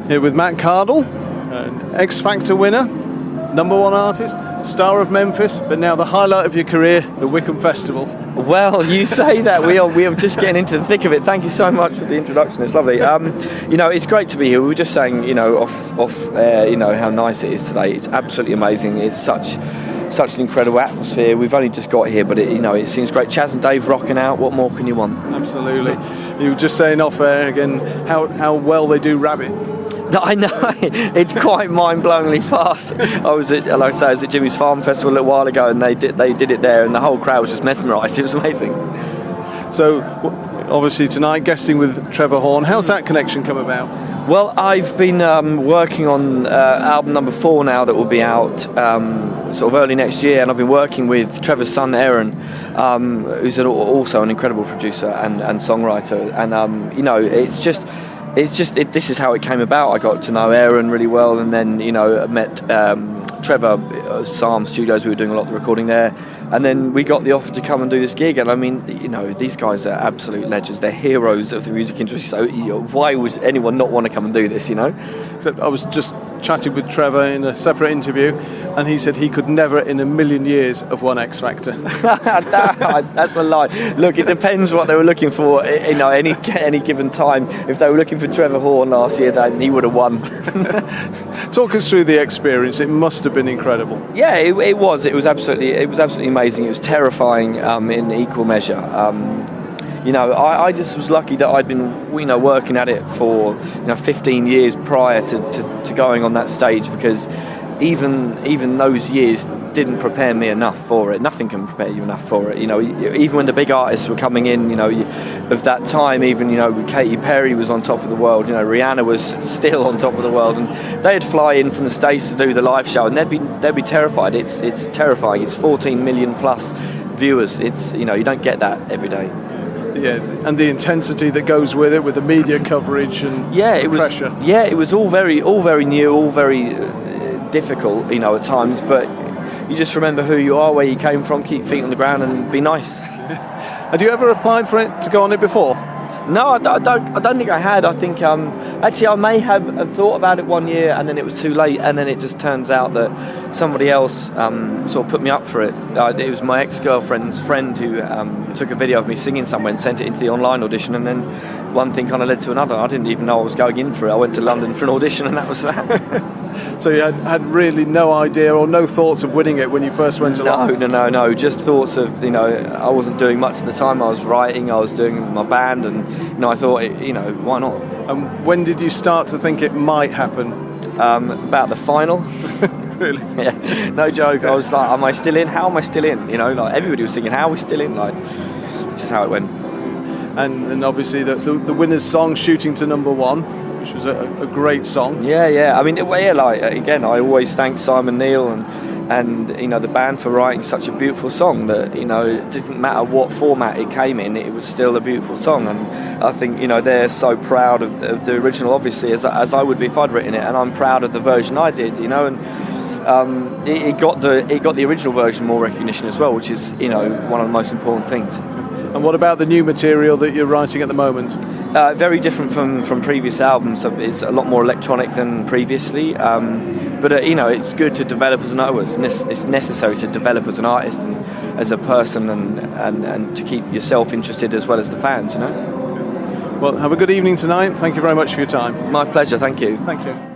Here with Matt Cardle, an X Factor winner, #1 artist, star of Memphis, but now the highlight of your career, the Wickham Festival. Well, you say that. We are just getting into the thick of it. Thank you so much for the introduction. It's lovely. It's great to be here. We were just saying, off air, how nice it is today. It's absolutely amazing. It's such an incredible atmosphere. We've only just got here, but it seems great. Chaz and Dave rocking out. What more can you want? Absolutely. You were just saying off air again how well they do rabbit. I know, it's quite mind-blowingly fast. I was at Jimmy's Farm Festival a little while ago, and they did it there, and the whole crowd was just mesmerised. It was amazing. So, obviously tonight, guesting with Trevor Horn. How's that connection come about? Well, I've been working on album number 4 now that will be out sort of early next year, and I've been working with Trevor's son Aaron, who's also an incredible producer and songwriter, and this is how it came about. I got to know Aaron really well, and then I met Trevor at Psalm Studios. We were doing a lot of the recording there, and then we got the offer to come and do this gig. And I mean, these guys are absolute legends. They're heroes of the music industry. So why would anyone not want to come and do this? So I was just chatting with Trevor in a separate interview, and he said he could never in a million years have won X Factor. That's a lie. Look, it depends what they were looking for. Any given time. If they were looking for Trevor Horn last year, then he would have won. Talk us through the experience. It must have been incredible. Yeah, it was. It was absolutely amazing. It was terrifying in equal measure. I just was lucky that I'd been working at it for 15 years prior to going on that stage, because even those years didn't prepare me enough for it. Nothing can prepare you enough for it. Even when the big artists were coming in, of that time, even Katy Perry was on top of the world. Rihanna was still on top of the world, and they'd fly in from the States to do the live show, and they'd be terrified. It's terrifying. It's 14 million plus viewers. It's you don't get that every day. Yeah, and the intensity that goes with it, with the media coverage and pressure. Yeah, it was all very new, all very difficult, at times. But you just remember who you are, where you came from, keep feet on the ground, and be nice. Had you ever applied for it to go on it before? No, I don't think I had. I think actually I may have thought about it one year, and then it was too late, and then it just turns out that somebody else sort of put me up for it. It was my ex-girlfriend's friend who took a video of me singing somewhere and sent it into the online audition, and then one thing kind of led to another. I didn't even know I was going in for it. I went to London for an audition, and that was that. So you had really no idea or no thoughts of winning it when you first went along? No. Just thoughts of, I wasn't doing much at the time. I was writing, I was doing my band, and I thought, why not? And when did you start to think it might happen? About the final. Really? Yeah, no joke. I was like, am I still in? How am I still in? Everybody was singing, how are we still in? It's just how it went. And obviously the winner's song, Shooting to #1, which was a great song. Yeah. I mean, again, I always thank Simon Neil and the band for writing such a beautiful song that it didn't matter what format it came in, it was still a beautiful song. And I think they're so proud of the original, obviously, as I would be if I'd written it, and I'm proud of the version I did. And it got the original version more recognition as well, which is one of the most important things. And what about the new material that you're writing at the moment? Very different from previous albums. It's a lot more electronic than previously, but it's good to develop as an artist. It's necessary to develop as an artist and as a person, and to keep yourself interested as well as the fans. Well, have a good evening tonight. Thank you very much for your time. My pleasure. Thank you. Thank you.